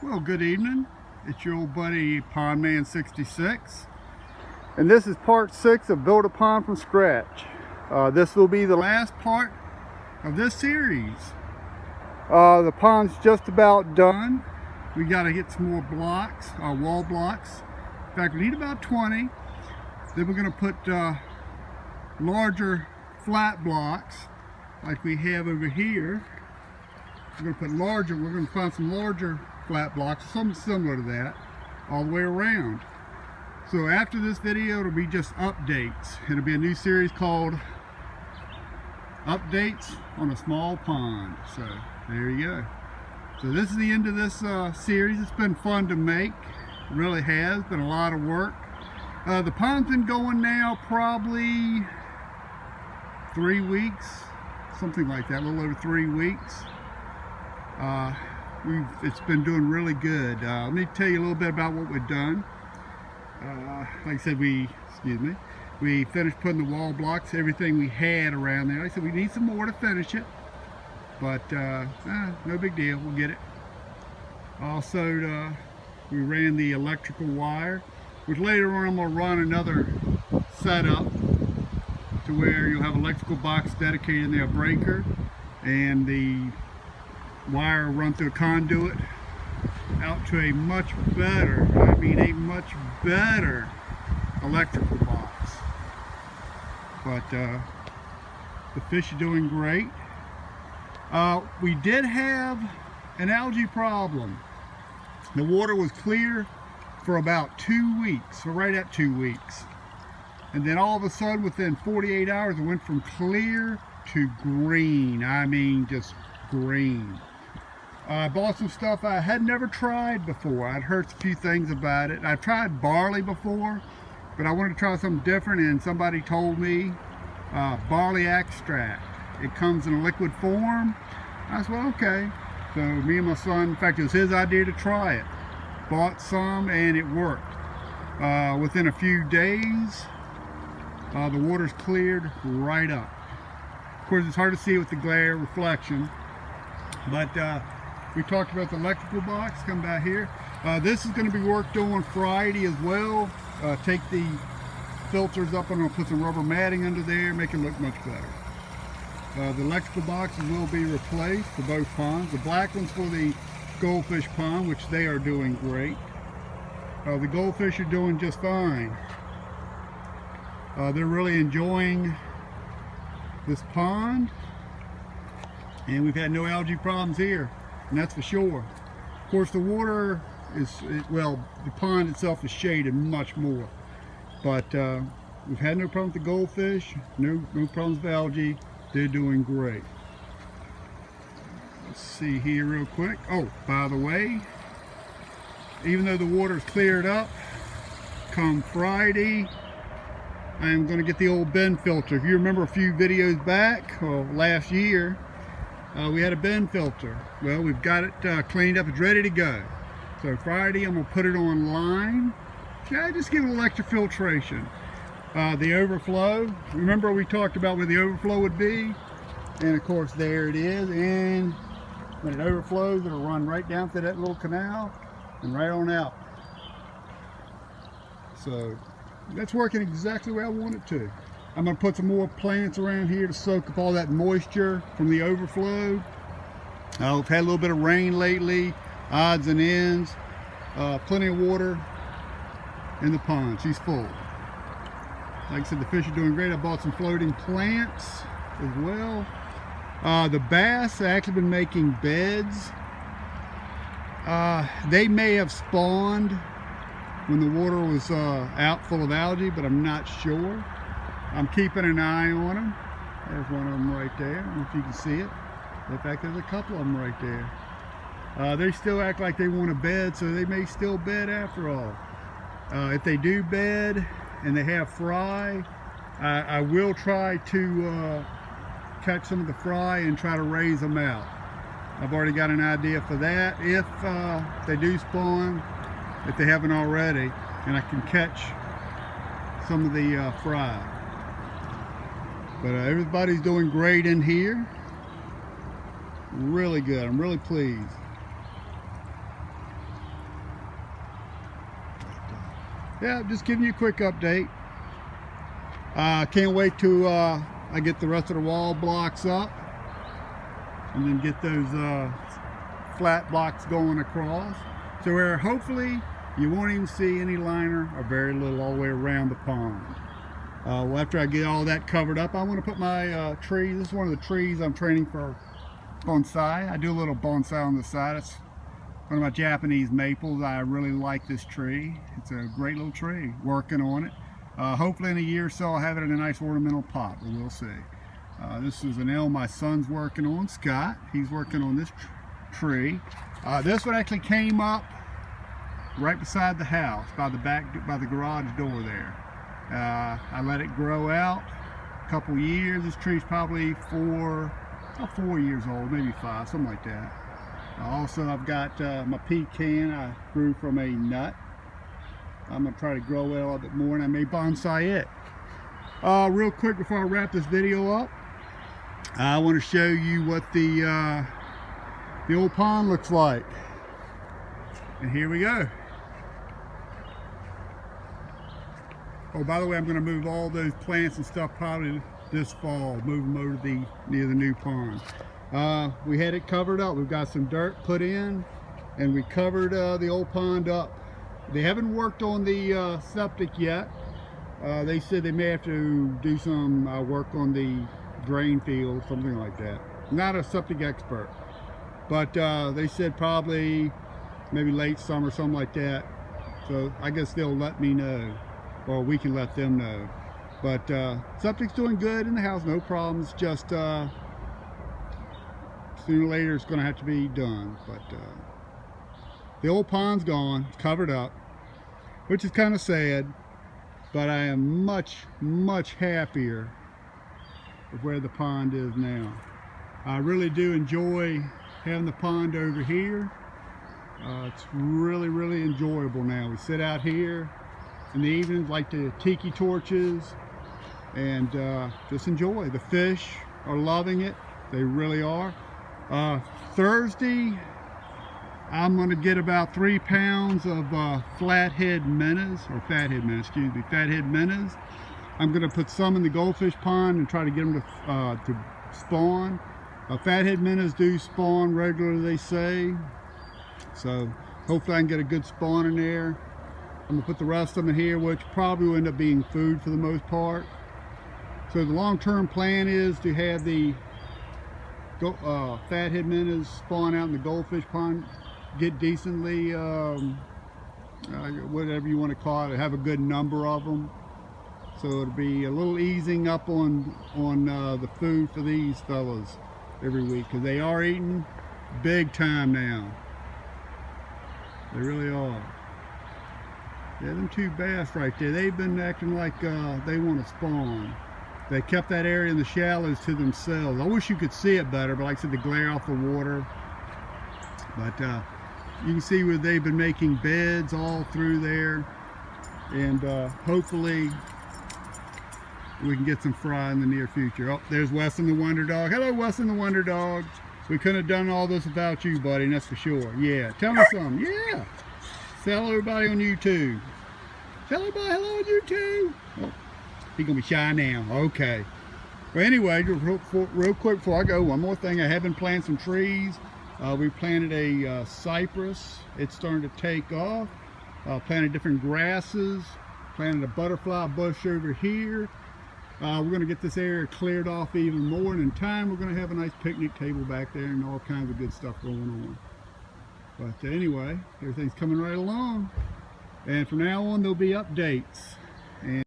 Well, good evening. It's your old buddy Pondman66, and this is part 6 of Build a Pond from Scratch. This will be the last part of this series. The pond's just about done. We got to get some more blocks, wall blocks. In fact, we need about 20. Then we're going to put larger flat blocks like we have over here. We're going to find some larger flat blocks, something similar to that, all the way around. So after this video, it'll be just updates. It'll be a new series called Updates on a Small Pond. So there you go. So this is the end of this series. It's been fun to make. It really has been a lot of work. The pond's been going now probably 3 weeks, something like that, a little over 3 weeks. It's been doing really good. Let me tell you a little bit about what we've done. Like I said, we finished putting the wall blocks, everything we had around there. Like I said, we need some more to finish it, but no big deal, we'll get it. Also, we ran the electrical wire, which later on I'm going to run another setup to where you'll have electrical box dedicated in there, a breaker, and the wire run through a conduit out to a much better, a much better electrical box. But the fish are doing great. We did have an algae problem. The water was clear for about 2 weeks, so right at 2 weeks. And then all of a sudden, within 48 hours, it went from clear to green. I mean, just green. I bought some stuff I had never tried before. I'd heard a few things about it. I've tried barley before, but I wanted to try something different, and somebody told me barley extract. It comes in a liquid form. I said, well, okay. So me and my son, in fact, it was his idea to try it. Bought some, and it worked. Within a few days, the water's cleared right up. Of course, it's hard to see with the glare reflection, but we talked about the electrical box. Come back here. This is going to be worked on Friday as well. Take the filters up, and I'm going to put some rubber matting under there, make it look much better. The electrical boxes will be replaced for both ponds. The black one's for the goldfish pond, which they are doing great. The goldfish are doing just fine. They're really enjoying this pond, and we've had no algae problems here, and that's for sure. Of course, the water is, well, the pond itself is shaded much more, but we've had no problem with the goldfish, no problems with algae. They're doing great. Let's see here real quick. Oh, by the way, even though the water's cleared up, come Friday, I am going to get the old bend filter. If you remember a few videos back, or last year, we had a bend filter. Well, we've got it cleaned up. It's ready to go. So Friday, I'm going to put it online. Yeah, just give it electrofiltration. The overflow, remember we talked about where the overflow would be? And of course, there it is. And when it overflows, it'll run right down through that little canal and right on out. So that's working exactly where I want it to. I'm going to put some more plants around here to soak up all that moisture from the overflow. We've had a little bit of rain lately, odds and ends. Plenty of water in the pond. She's full. Like I said, the fish are doing great. I bought some floating plants as well. The bass have actually been making beds. They may have spawned when the water was out full of algae, but I'm not sure. I'm keeping an eye on them. There's one of them right there. I don't know if you can see it. In fact, there's a couple of them right there. They still act like they want to bed, so they may still bed after all. If they do bed and they have fry, I will try to catch some of the fry and try to raise them out. I've already got an idea for that. If they do spawn, if they haven't already, and I can catch some of the fry. But everybody's doing great in here. Really good. I'm really pleased. yeah, just giving you a quick update. Can't wait till I get the rest of the wall blocks up and then get those flat blocks going across. So where hopefully you won't even see any liner or very little all the way around the pond. Well, after I get all that covered up, I want to put my tree. This is one of the trees I'm training for bonsai. I do a little bonsai on the side. It's one of my Japanese maples. I really like this tree. It's a great little tree. Working on it. Hopefully in a year or so I'll have it in a nice ornamental pot, but we'll see. This is an elm my son's working on, Scott. He's working on this tree. This one actually came up right beside the house, by the garage door there. I let it grow out a couple years. This tree's probably 4 years old, maybe 5, something like that. Also, I've got my pecan I grew from a nut. I'm going to try to grow it a little bit more, and I may bonsai it. Real quick before I wrap this video up, I want to show you what the old pond looks like. And here we go. Oh, by the way, I'm going to move all those plants and stuff probably this fall. Move them over to near the new pond. We had it covered up. We've got some dirt put in, and we covered the old pond up. They haven't worked on the septic yet. They said they may have to do some work on the drain field, something like that. Not a septic expert, but they said probably maybe late summer, something like that. So I guess they'll let me know, or we can let them know. But septic's doing good in the house, no problems. Just sooner or later it's going to have to be done. But the old pond's gone, it's covered up, which is kind of sad, but I am much, much happier with where the pond is now. I really do enjoy having the pond over here. It's really, really enjoyable now. We sit out here in the evenings, light the tiki torches, and just enjoy. The fish are loving it. They really are. Thursday, I'm going to get about 3 pounds of flathead minnows, or fathead minnows, excuse me, fathead minnows. I'm going to put some in the goldfish pond and try to get them to spawn. Fathead minnows do spawn regularly, they say. So hopefully I can get a good spawn in there. I'm going to put the rest of them in here, which probably will end up being food for the most part. So the long-term plan is to have the fathead minnows spawn out in the goldfish pond, get decently, whatever you want to call it, have a good number of them. So it'll be a little easing up on the food for these fellas every week, because they are eating big time now. They really are. Yeah, them 2 bass right there, they've been acting like they want to spawn. They kept that area in the shallows to themselves. I wish you could see it better, but like I said, the glare off the water. But you can see where they've been making beds all through there, and hopefully we can get some fry in the near future. Oh, there's Weston the Wonder Dog. Hello, Weston the Wonder Dog. We couldn't have done all this without you, buddy, and that's for sure. Yeah, tell me something. Yeah. Say hello everybody on YouTube. Tell everybody hello on YouTube. Oh, he's gonna be shy now. Okay. Well, anyway, real quick before I go, one more thing. I have been planting some trees. We planted a cypress. It's starting to take off. Planted different grasses. Planted a butterfly bush over here. We're going to get this area cleared off even more, and in time we're going to have a nice picnic table back there and all kinds of good stuff going on. But anyway, everything's coming right along, and from now on there'll be updates, and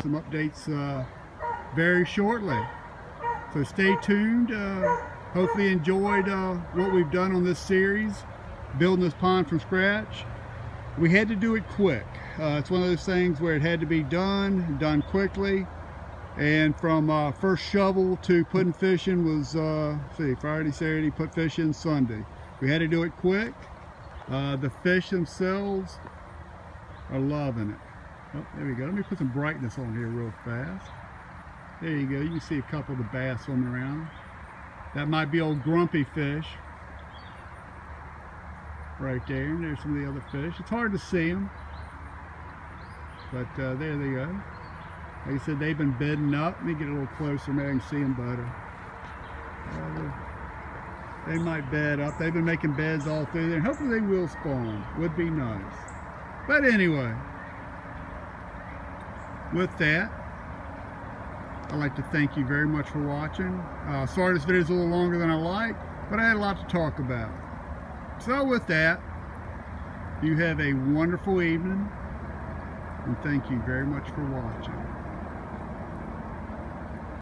some updates very shortly. So stay tuned. Hopefully you enjoyed what we've done on this series, building this pond from scratch. We had to do it quick. It's one of those things where it had to be done quickly. And from first shovel to putting fish in was, Friday, Saturday, put fish in Sunday. We had to do it quick. The fish themselves are loving it. Oh, there we go. Let me put some brightness on here real fast. There you go. You can see a couple of the bass swimming around. That might be old grumpy fish. Right there. And there's some of the other fish. It's hard to see them. But there they go. Like I said, they've been bedding up. Let me get a little closer, maybe I can see them better. They might bed up. They've been making beds all through there. Hopefully they will spawn. Would be nice. But anyway, with that, I'd like to thank you very much for watching. Sorry this video is a little longer than I like, but I had a lot to talk about. So with that, you have a wonderful evening, and thank you very much for watching.